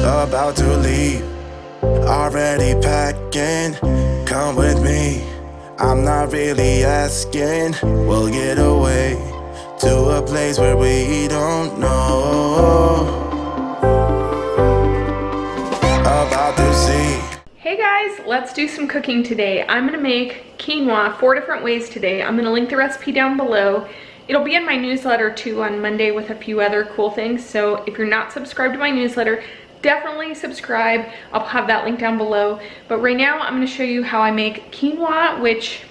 about to leave, already packing. Come with me, I'm not really asking. We'll get away to a place where we don't know. About to see. Hey guys, let's do some cooking today. I'm gonna make quinoa 4 different ways today. I'm gonna link the recipe down below. It'll be in my newsletter too on Monday with a few other cool things. So if you're not subscribed to my newsletter, definitely subscribe. I'll have that link down below. But right now I'm gonna show you how I make quinoa, which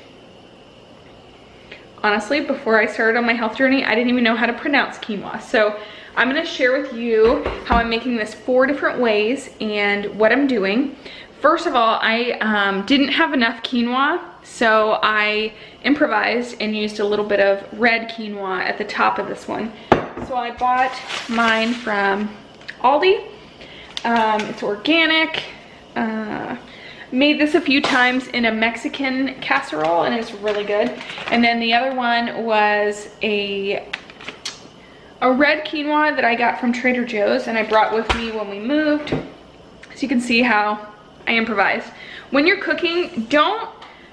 honestly, before I started on my health journey, I didn't even know how to pronounce quinoa. So I'm gonna share with you how I'm making this 4 different ways and what I'm doing. First of all, I didn't have enough quinoa, so I improvised and used a little bit of red quinoa at the top of this one. So I bought mine from Aldi. It's organic. Made this a few times in a Mexican casserole and it's really good. And then the other one was a red quinoa that I got from Trader Joe's and I brought with me when we moved. So you can see how I improvised. When you're cooking, don't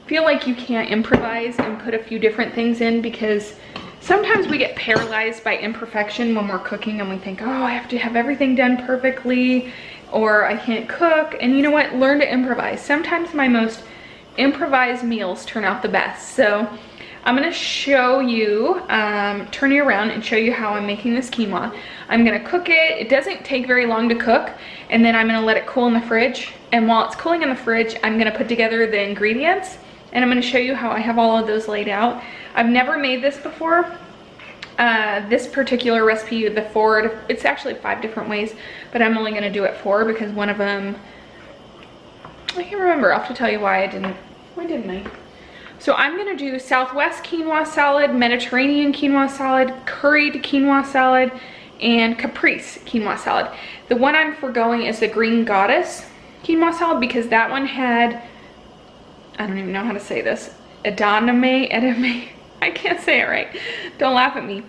feel like you can't improvise and put a few different things in, because sometimes we get paralyzed by imperfection when we're cooking and we think, oh, I have to have everything done perfectly, or I can't cook. And you know what? Learn to improvise. Sometimes my most improvised meals turn out the best. So I'm gonna show you, turn you around and show you how I'm making this quinoa. I'm gonna cook it. It doesn't take very long to cook, and then I'm gonna let it cool in the fridge. And while it's cooling in the fridge, I'm gonna put together the ingredients and I'm gonna show you how I have all of those laid out. I've never made this before. This particular recipe, the 4, it's actually 5 different ways, but I'm only gonna do it 4 because one of them, I can't remember. I'll have to tell you why didn't I? So I'm gonna do Southwest quinoa salad, Mediterranean quinoa salad, curried quinoa salad, and caprese quinoa salad. The one I'm foregoing is the green goddess quinoa salad because that one had, I don't even know how to say this, edamame, I can't say it right. Don't laugh at me.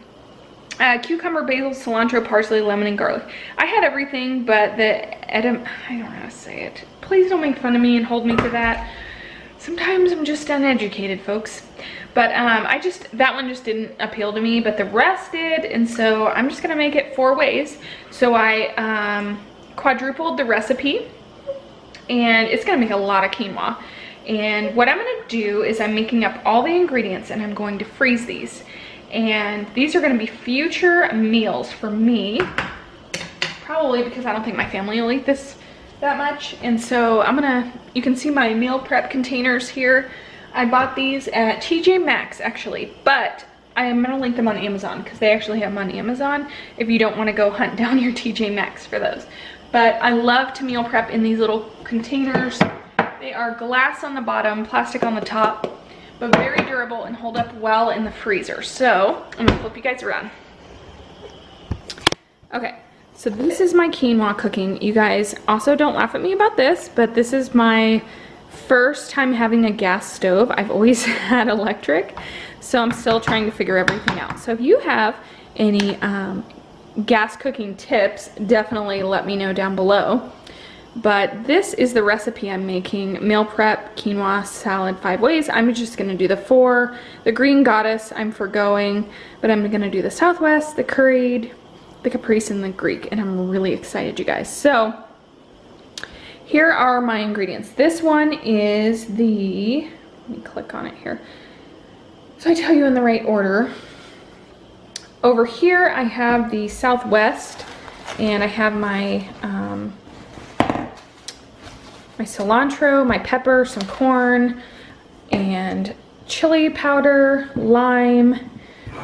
Cucumber, basil, cilantro, parsley, lemon, and garlic. I had everything but the I don't know how to say it. Please don't make fun of me and hold me to that. Sometimes I'm just uneducated, folks. But that one just didn't appeal to me, but the rest did, and so I'm just gonna make it 4 ways. So I quadrupled the recipe, and it's gonna make a lot of quinoa. And what I'm gonna do is I'm making up all the ingredients and I'm going to freeze these. And these are gonna be future meals for me, probably because I don't think my family will eat this that much. And so you can see my meal prep containers here. I bought these at TJ Maxx actually, but I am gonna link them on Amazon because they actually have them on Amazon if you don't wanna go hunt down your TJ Maxx for those. But I love to meal prep in these little containers. They are glass on the bottom, plastic on the top, but very durable and hold up well in the freezer. So I'm gonna flip you guys around. Okay, so this is my quinoa cooking. You guys also don't laugh at me about this, but this is my first time having a gas stove. I've always had electric, so I'm still trying to figure everything out. So if you have any gas cooking tips, definitely let me know down below. But this is the recipe I'm making, meal prep quinoa salad 5 ways. I'm just gonna do the 4. The green goddess I'm foregoing, but I'm gonna do the Southwest, the curried, the caprese, and the Greek, and I'm really excited, you guys. So here are my ingredients. This one is let me click on it here, so I tell you in the right order. Over here I have the Southwest, and I have my my cilantro, my pepper, some corn, and chili powder, lime,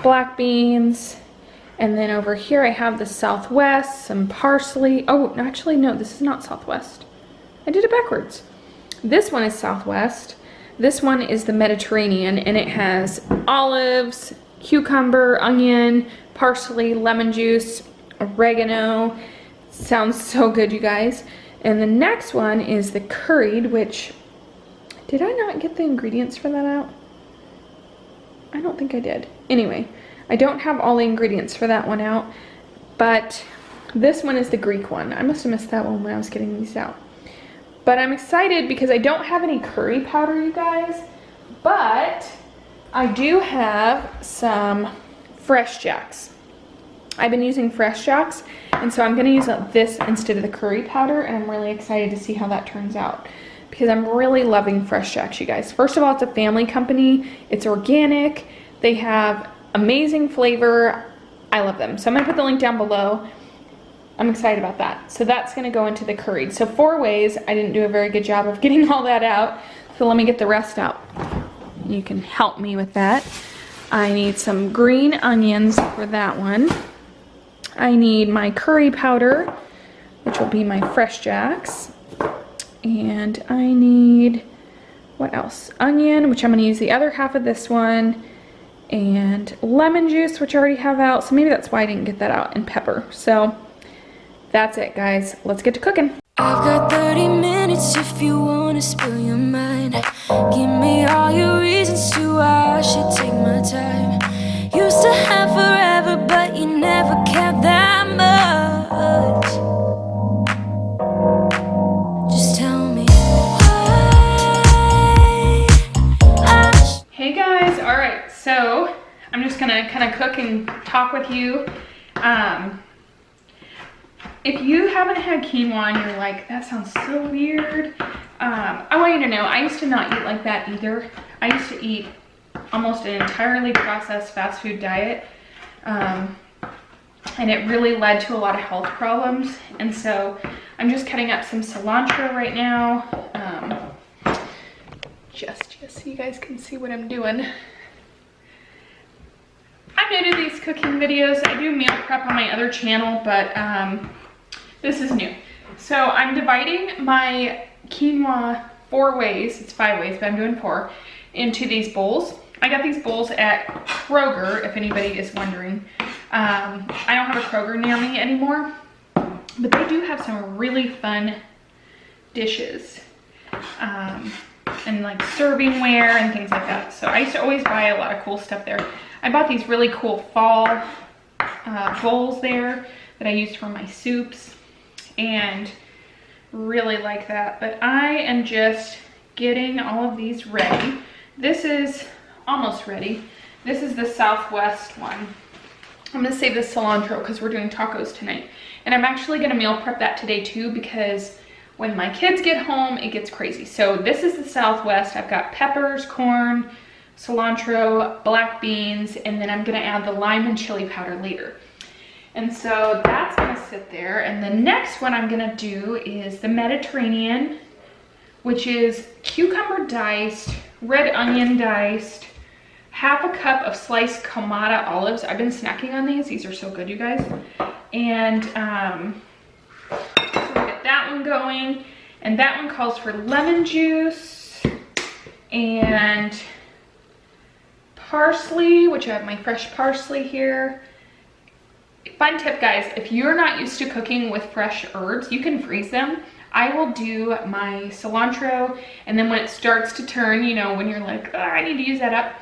black beans. And then over here I have the Southwest, some parsley. Oh, actually no, this is not Southwest. I did it backwards. This one is Southwest. This one is the Mediterranean, and it has olives, cucumber, onion, parsley, lemon juice, oregano. Sounds so good, you guys. And the next one is the curried, which, did I not get the ingredients for that out? I don't think I did. Anyway, I don't have all the ingredients for that one out, but This one is the Greek one. I must have missed that one when I was getting these out. But I'm excited because I don't have any curry powder, you guys. But I do have some Fresh Jacks. I've been using Fresh Jacks, and so I'm gonna use this instead of the curry powder, and I'm really excited to see how that turns out because I'm really loving Fresh Jacks, you guys. First of all, it's a family company. It's organic. They have amazing flavor. I love them. So I'm gonna put the link down below. I'm excited about that. So that's gonna go into the curried. So 4 ways. I didn't do a very good job of getting all that out. So let me get the rest out. You can help me with that. I need some green onions for that one. I need my curry powder, which will be my Fresh Jacks. And I need, what else? Onion, which I'm gonna use the other half of this one. And lemon juice, which I already have out. So maybe that's why I didn't get that out, and pepper. So that's it, guys. Let's get to cooking. I've got 30 minutes if you want to spill your mind. Give me all your reasons to why I should take my time. Used to have forever, but you never cared that much. Just tell me why. Hey guys, all right, so I'm just gonna kind of cook and talk with you. If you haven't had quinoa and you're like, that sounds so weird, I want you to know, I used to not eat like that either. I used to eat almost an entirely processed fast food diet, and it really led to a lot of health problems. And so I'm just cutting up some cilantro right now, just so you guys can see what I'm doing. I'm new to these cooking videos. I do meal prep on my other channel, but this is new. So I'm dividing my quinoa 4 ways, it's 5 ways, but I'm doing 4, into these bowls. I got these bowls at Kroger, if anybody is wondering. I don't have a Kroger near me anymore, but they do have some really fun dishes, and like servingware and things like that. So I used to always buy a lot of cool stuff there. I bought these really cool fall bowls there that I used for my soups, and really like that. But I am just getting all of these ready. This is almost ready. This is the Southwest one. I'm gonna save this cilantro because we're doing tacos tonight. And I'm actually gonna meal prep that today too, because when my kids get home, it gets crazy. So this is the Southwest. I've got peppers, corn, cilantro, black beans, and then I'm gonna add the lime and chili powder later. And so that's gonna sit there. And the next one I'm gonna do is the Mediterranean, which is cucumber diced, red onion diced, half a cup of sliced Kamada olives. I've been snacking on these. These are so good, you guys. And so we'll get that one going. And that one calls for lemon juice and parsley, which I have my fresh parsley here. Fun tip, guys, if you're not used to cooking with fresh herbs, you can freeze them. I will do my cilantro, and then when it starts to turn, you know, when you're like, oh, I need to use that up,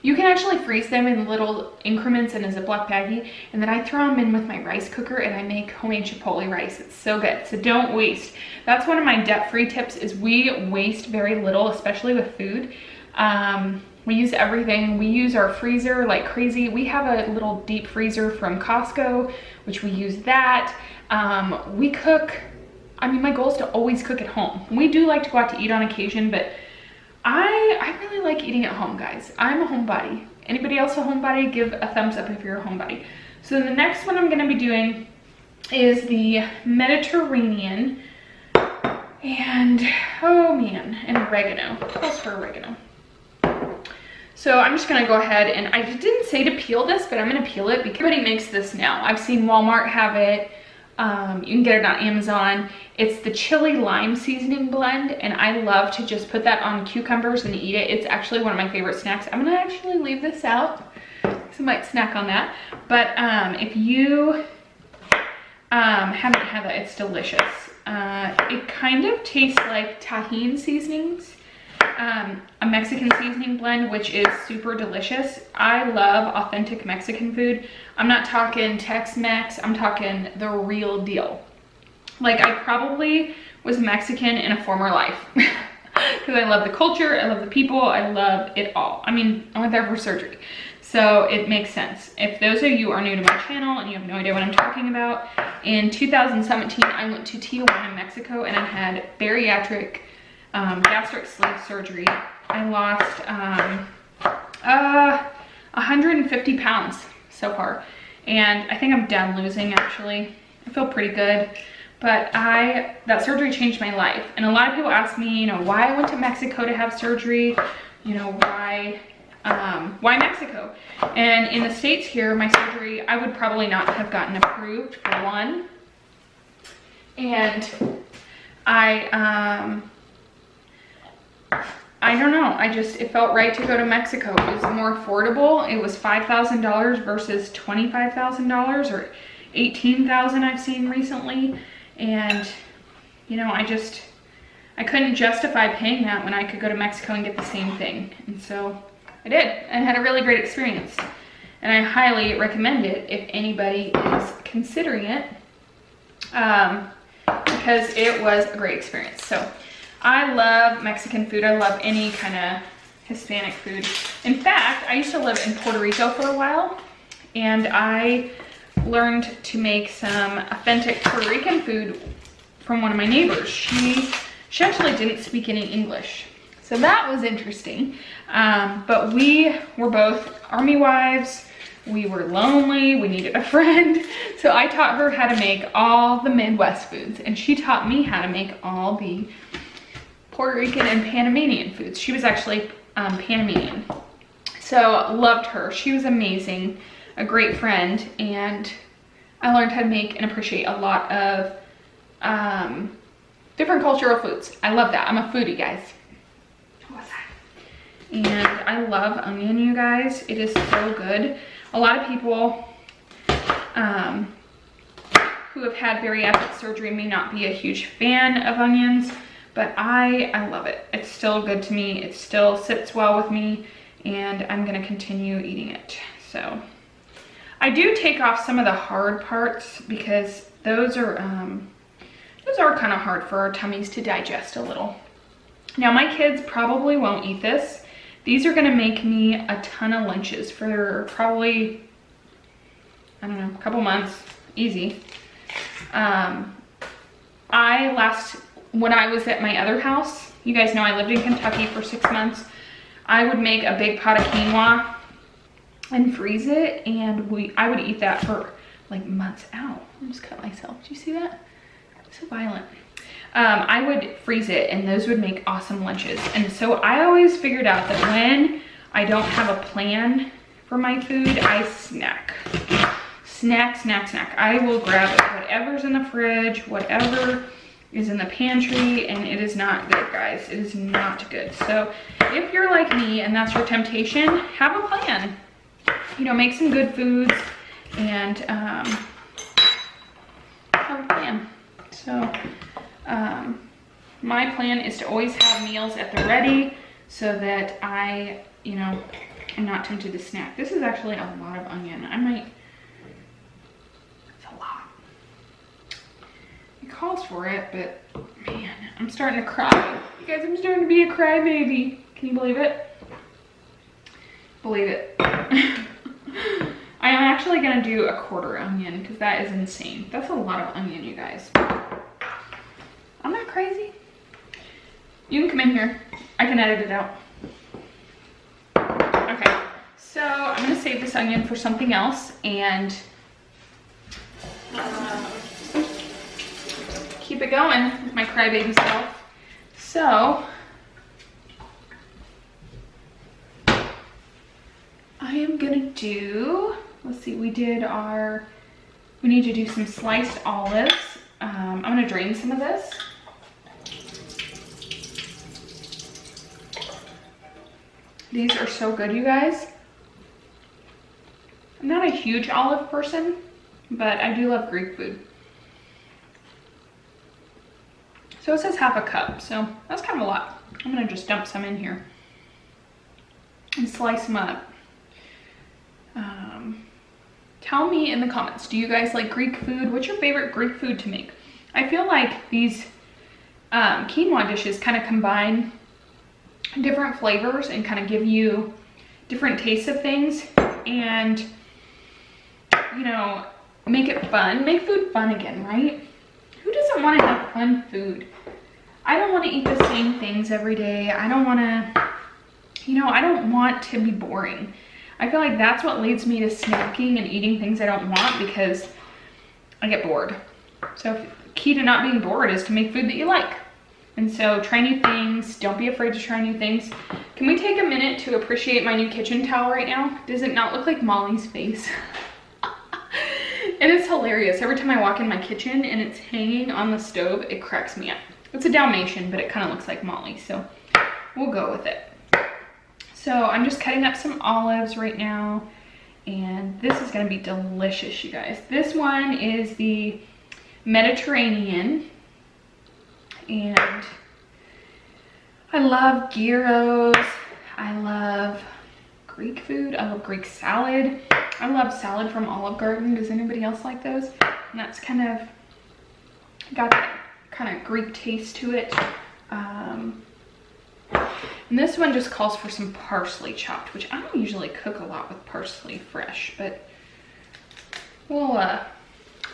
you can actually freeze them in little increments in a Ziploc baggie, and then I throw them in with my rice cooker and I make homemade chipotle rice. It's so good, so don't waste. That's one of my debt-free tips, is we waste very little, especially with food. We use everything. We use our freezer like crazy. We have a little deep freezer from Costco, which we use that. We cook, I mean, my goal is to always cook at home. We do like to go out to eat on occasion, but I really like eating at home, guys. I'm a homebody. Anybody else a homebody? Give a thumbs up if you're a homebody. So the next one I'm gonna be doing is the Mediterranean, and oh man, and oregano. Calls for oregano. So I'm just gonna go ahead, and I didn't say to peel this, but I'm gonna peel it because everybody makes this now. I've seen Walmart have it. You can get it on Amazon. It's the chili lime seasoning blend, and I love to just put that on cucumbers and eat it. It's actually one of my favorite snacks. I'm gonna actually leave this out, so I might snack on that. But if you haven't had that, it's delicious. It kind of tastes like tahini seasonings. a Mexican seasoning blend, which is super delicious. I love authentic Mexican food. I'm not talking Tex-Mex, I'm talking the real deal. Like, I probably was Mexican in a former life because I love the culture, I love the people, I love it all. I mean, I went there for surgery, so it makes sense. If those of you are new to my channel and you have no idea what I'm talking about, in 2017, I went to Tijuana, Mexico, and I had bariatric gastric sleeve surgery. I lost 150 pounds so far, and I think I'm done losing actually. I feel pretty good, but that surgery changed my life. And a lot of people ask me, you know, why I went to Mexico to have surgery, you know, why Mexico? And in the States here, my surgery, I would probably not have gotten approved for one. And I don't know, it felt right to go to Mexico. It was more affordable. It was $5,000 versus $25,000 or $18,000 I've seen recently. And, you know, I couldn't justify paying that when I could go to Mexico and get the same thing. And so I did, and had a really great experience. And I highly recommend it if anybody is considering it, because it was a great experience. So I love Mexican food. I love any kind of Hispanic food. In fact, I used to live in Puerto Rico for a while, and I learned to make some authentic Puerto Rican food from one of my neighbors. She actually didn't speak any English, so that was interesting. But we were both Army wives. We were lonely, we needed a friend. So I taught her how to make all the Midwest foods, and she taught me how to make all the Puerto Rican and Panamanian foods. She was actually Panamanian. So loved her. She was amazing, a great friend, and I learned how to make and appreciate a lot of different cultural foods. I love that. I'm a foodie, guys. What was that? And I love onion, you guys. It is so good. A lot of people who have had bariatric surgery may not be a huge fan of onions, but I love it. It's still good to me. It still sits well with me, and I'm gonna continue eating it. So I do take off some of the hard parts because those are kind of hard for our tummies to digest a little. Now my kids probably won't eat this. These are gonna make me a ton of lunches for probably, I don't know, a couple months, easy. When I was at my other house, you guys know I lived in Kentucky for 6 months, I would make a big pot of quinoa and freeze it, and I would eat that for like months. Ow, I almost cut myself. Did you see that? So violent. I would freeze it, and those would make awesome lunches. And so I always figured out that when I don't have a plan for my food, I snack. Snack. I will grab whatever's in the fridge, whatever is in the pantry, and it is not good, guys. It is not good. So if you're like me and that's your temptation, have a plan. You know, make some good foods and have a plan. So my plan is to always have meals at the ready so that I, you know, am not tempted to snack. This is actually a lot of onion. It's a lot. It calls for it, but man, I'm starting to cry. You guys, I'm starting to be a crybaby. Can you believe it? Believe it. I am actually gonna do a quarter onion because that is insane. That's a lot of onion, you guys. I'm not crazy. You can come in here. I can edit it out. Okay, so I'm gonna save this onion for something else and keep it going with my crybaby self. So I am gonna do, let's see, we need to do some sliced olives. I'm gonna drain some of this. These are so good, you guys. I'm not a huge olive person, but I do love Greek food. So it says half a cup, so that's kind of a lot. I'm gonna just dump some in here and slice them up. Tell me in the comments, do you guys like Greek food? What's your favorite Greek food to make? I feel like these quinoa dishes kind of combine different flavors and kind of give you different tastes of things, and you know, make it fun, make food fun again, right? Who doesn't want to have fun food? I don't want to eat the same things every day. I don't want to, you know, I don't want to be boring. I feel like that's what leads me to snacking and eating things I don't want, because I get bored. So key to not being bored is to make food that you like. And so try new things. Don't be afraid to try new things. Can we take a minute to appreciate my new kitchen towel right now? Does it not look like Molly's face? And it's hilarious. Every time I walk in my kitchen and it's hanging on the stove, it cracks me up. It's a Dalmatian, but it kind of looks like Molly, so we'll go with it. So I'm just cutting up some olives right now, and this is gonna be delicious, you guys. This one is the Mediterranean, and I love gyros. I love Greek food. I love Greek salad. I love salad from Olive Garden. Does anybody else like those? And that's kind of got that kind of Greek taste to it. And this one just calls for some parsley chopped, which I don't usually cook a lot with parsley fresh, but we'll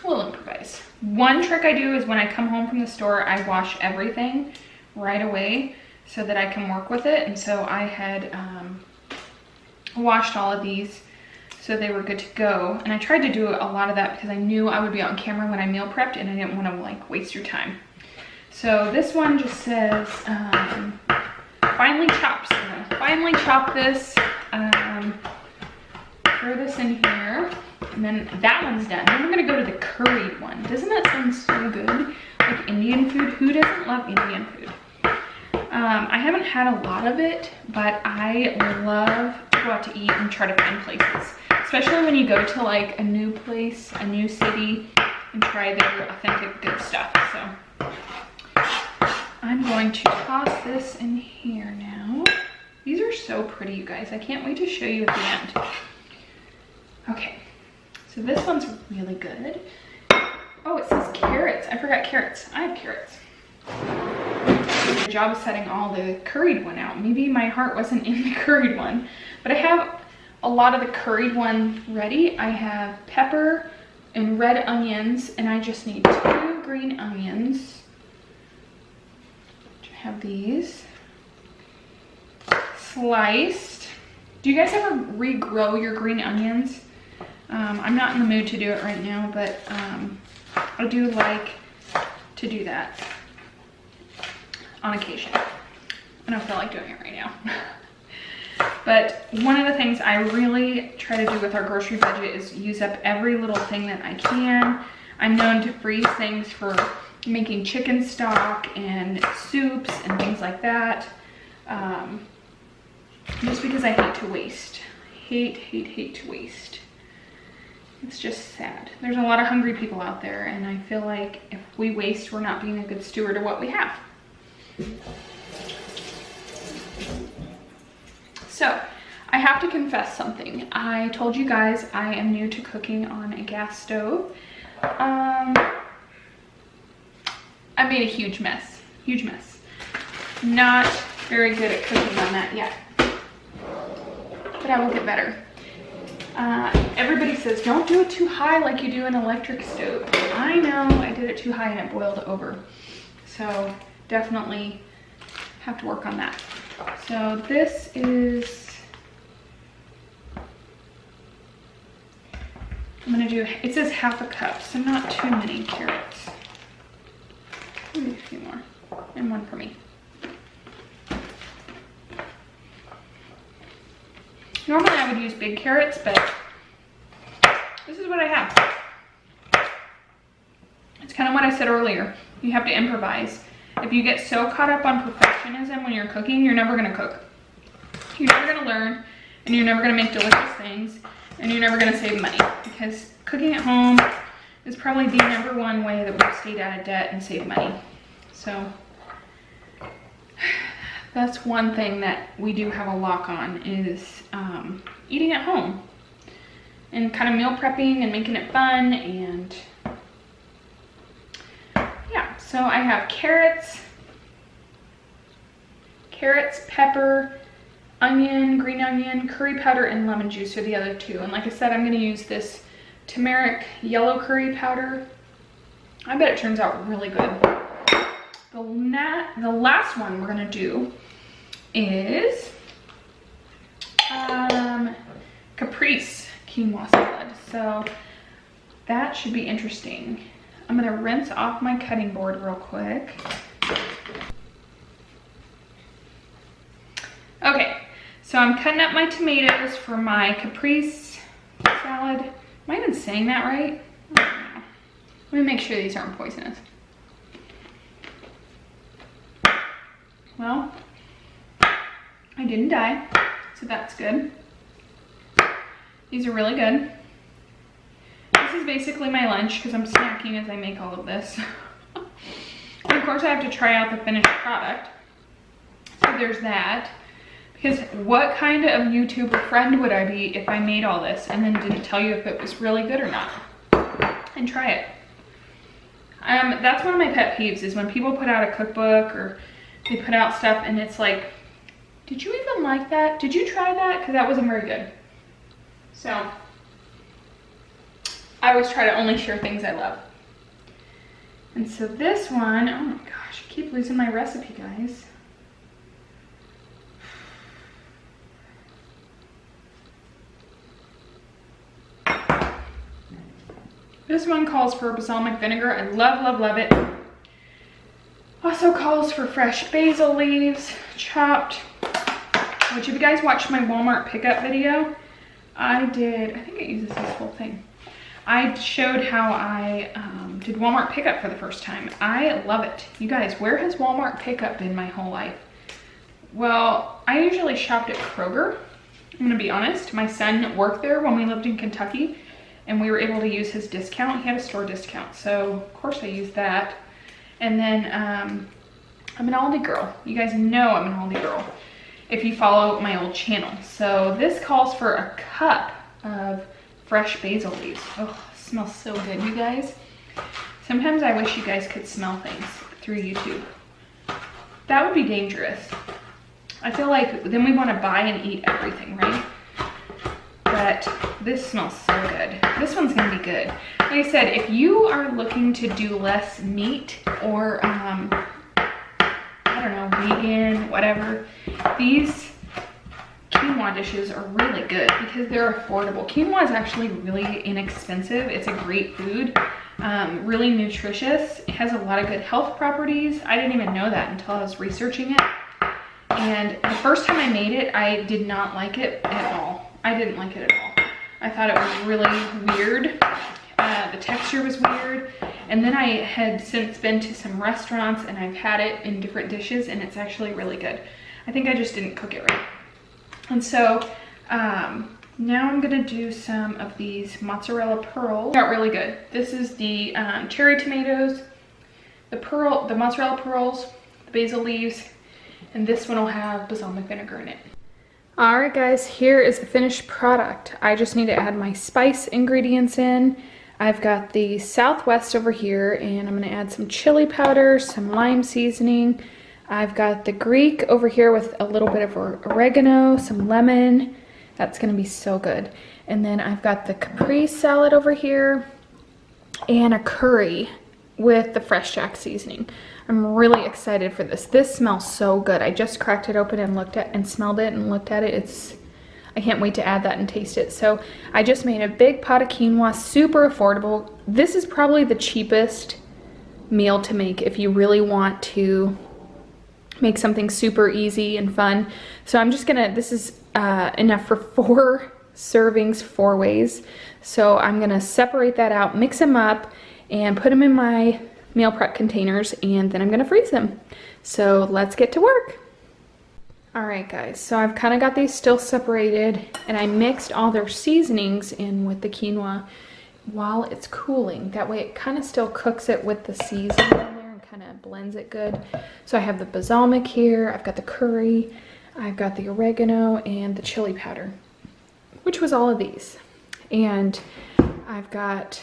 improvise. One trick I do is when I come home from the store, I wash everything right away so that I can work with it. And so I had washed all of these so they were good to go. And I tried to do a lot of that because I knew I would be on camera when I meal prepped, and I didn't want to like waste your time. So this one just says, finely chopped. So I'm gonna finely chop this, throw this in here, and then that one's done. Then we're gonna go to the curried one. Doesn't that sound so good? Like Indian food. Who doesn't love Indian food? I haven't had a lot of it, but I love to go out to eat and try to find places. Especially when you go to like a new place, a new city, and try their authentic good stuff. So I'm going to toss this in here now. These are so pretty, you guys. I can't wait to show you at the end. Okay, so this one's really good. Oh, it says carrots. I forgot carrots. I have carrots. The job of setting all the curried one out. Maybe my heart wasn't in the curried one, but I have a lot of the curried one ready. I have pepper and red onions, and I just need 2 green onions. I have these sliced. Do you guys ever regrow your green onions? I'm not in the mood to do it right now, but I do like to do that on occasion. I don't feel like doing it right now. But one of the things I really try to do with our grocery budget is use up every little thing that I can. I'm known to freeze things for making chicken stock and soups and things like that. Just because I hate to waste. Hate to waste. It's just sad. There's a lot of hungry people out there, and I feel like if we waste, we're not being a good steward of what we have. So, I have to confess something. I told you guys I am new to cooking on a gas stove. I made a huge mess. Not very good at cooking on that yet, but I will get better. Everybody says don't do it too high like you do an electric stove. I know, I did it too high and it boiled over. So definitely have to work on that. So this is, I'm gonna do, it says ½ a cup, so not too many carrots. Maybe a few more, and one for me. Normally I would use big carrots, but this is what I have. It's kind of what I said earlier. You have to improvise. If you get so caught up on perfectionism when you're cooking, you're never gonna cook. You're never gonna learn, and you're never gonna make delicious things, and you're never gonna save money, because cooking at home is probably the #1 way that we've stayed out of debt and saved money. So that's one thing that we do have a lock on is eating at home and kind of meal prepping and making it fun. And yeah, so I have carrots, pepper, onion, green onion, curry powder, and lemon juice are the other two. And like I said, I'm gonna use this turmeric yellow curry powder. I bet it turns out really good. The last one we're gonna do is caprese quinoa salad. So that should be interesting. I'm gonna rinse off my cutting board real quick. Okay, so I'm cutting up my tomatoes for my caprese salad. Am I even saying that right? I don't know. Let me make sure these aren't poisonous. Well, I didn't die, so that's good. These are really good. This is basically my lunch because I'm snacking as I make all of this. And of course I have to try out the finished product. So there's that. Because what kind of YouTuber friend would I be if I made all this and then didn't tell you if it was really good or not? And try it. That's one of my pet peeves is when people put out a cookbook or they put out stuff and it's like, did you even like that? Did you try that? Because that wasn't very good. So I always try to only share things I love. And so this one, oh my gosh, I keep losing my recipe, guys. This one calls for balsamic vinegar. I love, love, love it. Also calls for fresh basil leaves, chopped. Which if you guys watched my Walmart pickup video, I think it uses this whole thing. I showed how I did Walmart pickup for the first time. I love it. You guys, where has Walmart pickup been my whole life? Well, I usually shopped at Kroger. I'm gonna be honest, my son worked there when we lived in Kentucky and we were able to use his discount. He had a store discount, so of course I used that. And then I'm an Aldi girl. You guys know I'm an Aldi girl if you follow my old channel. So this calls for a cup of fresh basil leaves. Oh, it smells so good, you guys. Sometimes I wish you guys could smell things through YouTube. That would be dangerous. I feel like then we want to buy and eat everything, right? But this smells so good. This one's gonna be good. Like I said, if you are looking to do less meat or I don't know, vegan, whatever, these quinoa dishes are really good because they're affordable. Quinoa is actually really inexpensive. It's a great food, really nutritious. It has a lot of good health properties. I didn't even know that until I was researching it. And the first time I made it, I did not like it at all. I didn't like it at all. I thought it was really weird. The texture was weird. And then I had since been to some restaurants and I've had it in different dishes and it's actually really good. I think I just didn't cook it right. And so now I'm gonna do some of these mozzarella pearls. Got really good. This is the cherry tomatoes, the mozzarella pearls, the basil leaves, and this one will have balsamic vinegar in it. All right guys, here is the finished product. I just need to add my spice ingredients in. I've got the Southwest over here and I'm gonna add some chili powder, some lime seasoning. I've got the Greek over here with a little bit of oregano, some lemon. That's gonna be so good. And then I've got the caprese salad over here and a curry with the fresh jack seasoning. I'm really excited for this. This smells so good. I just cracked it open and looked at and smelled it and looked at it. I can't wait to add that and taste it. So I just made a big pot of quinoa, super affordable. This is probably the cheapest meal to make if you really want to make something super easy and fun. So I'm just gonna, this is enough for 4 servings, 4 ways. So I'm gonna separate that out, mix them up, and put them in my meal prep containers, and then I'm gonna freeze them. So let's get to work. All right guys, so I've kind of got these still separated and I mixed all their seasonings in with the quinoa while it's cooling. That way it kind of still cooks it with the seasoning in there and kind of blends it good. So I have the balsamic here, I've got the curry, I've got the oregano, and the chili powder, which was all of these. And I've got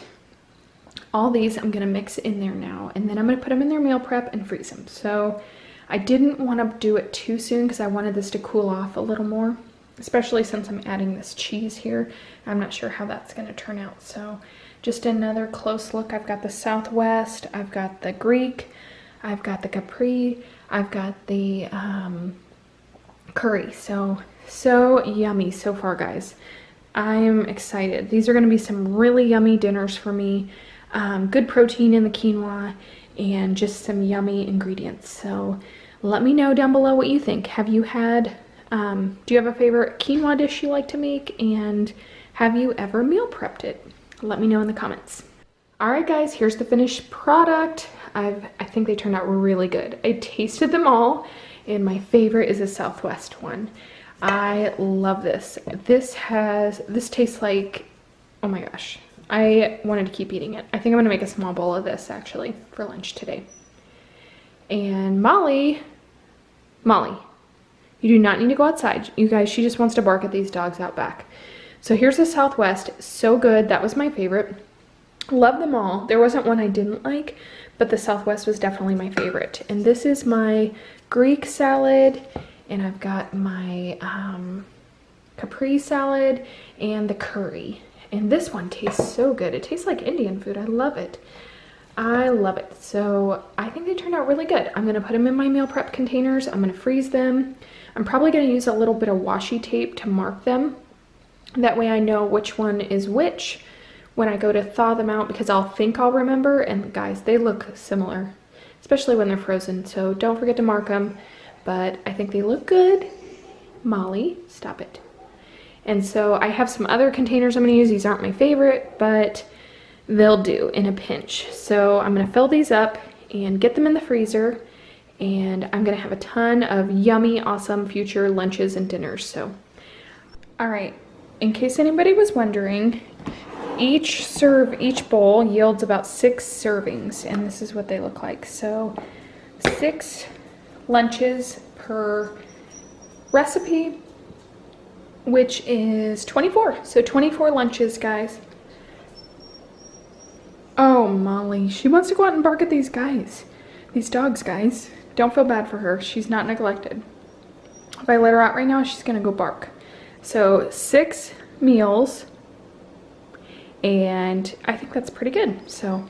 all these I'm gonna mix in there now, and then I'm gonna put them in their meal prep and freeze them. So I didn't want to do it too soon because I wanted this to cool off a little more, especially since I'm adding this cheese here. I'm not sure how that's gonna turn out. So just another close look. I've got the Southwest, I've got the Greek, I've got the Capri, I've got the curry. So yummy so far, guys. I'm excited. These are gonna be some really yummy dinners for me. Good protein in the quinoa and just some yummy ingredients. So let me know down below what you think. Have you had, do you have a favorite quinoa dish you like to make? And have you ever meal prepped it? Let me know in the comments. All right, guys, here's the finished product. I think they turned out really good. I tasted them all, and my favorite is the Southwest one. I love this. This tastes like, oh my gosh. I wanted to keep eating it. I think I'm gonna make a small bowl of this actually for lunch today. And Molly, you do not need to go outside. You guys, she just wants to bark at these dogs out back. So here's the Southwest, so good. That was my favorite. Love them all. There wasn't one I didn't like, but the Southwest was definitely my favorite. And this is my Greek salad, and I've got my Capri salad and the curry. And this one tastes so good. It tastes like Indian food. I love it. I love it. So I think they turned out really good. I'm gonna put them in my meal prep containers. I'm gonna freeze them. I'm probably gonna use a little bit of washi tape to mark them. That way I know which one is which when I go to thaw them out, because I'll think I'll remember. And guys, they look similar, especially when they're frozen. So don't forget to mark them. But I think they look good. Molly, stop it. And so I have some other containers I'm gonna use. These aren't my favorite, but they'll do in a pinch. So I'm gonna fill these up and get them in the freezer. And I'm gonna have a ton of yummy, awesome future lunches and dinners. So, all right, in case anybody was wondering, each bowl yields about 6 servings, and this is what they look like. So 6 lunches per recipe, which is 24. So 24 lunches, guys. Oh, Molly, she wants to go out and bark at these guys. These dogs, guys. Don't feel bad for her. She's not neglected. If I let her out right now, she's gonna go bark. So 6 meals, and I think that's pretty good. So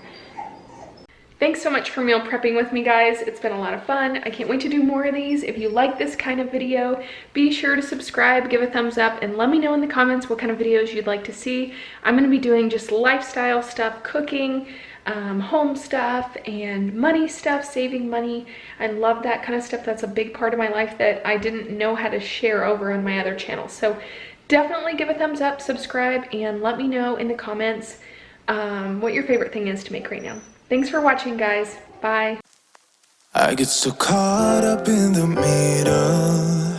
thanks so much for meal prepping with me, guys. It's been a lot of fun. I can't wait to do more of these. If you like this kind of video, be sure to subscribe, give a thumbs up, and let me know in the comments what kind of videos you'd like to see. I'm gonna be doing just lifestyle stuff, cooking, home stuff, and money stuff, saving money. I love that kind of stuff. That's a big part of my life that I didn't know how to share over on my other channels. So definitely give a thumbs up, subscribe, and let me know in the comments what your favorite thing is to make right now. Thanks for watching, guys. Bye. I get so caught up in the middle.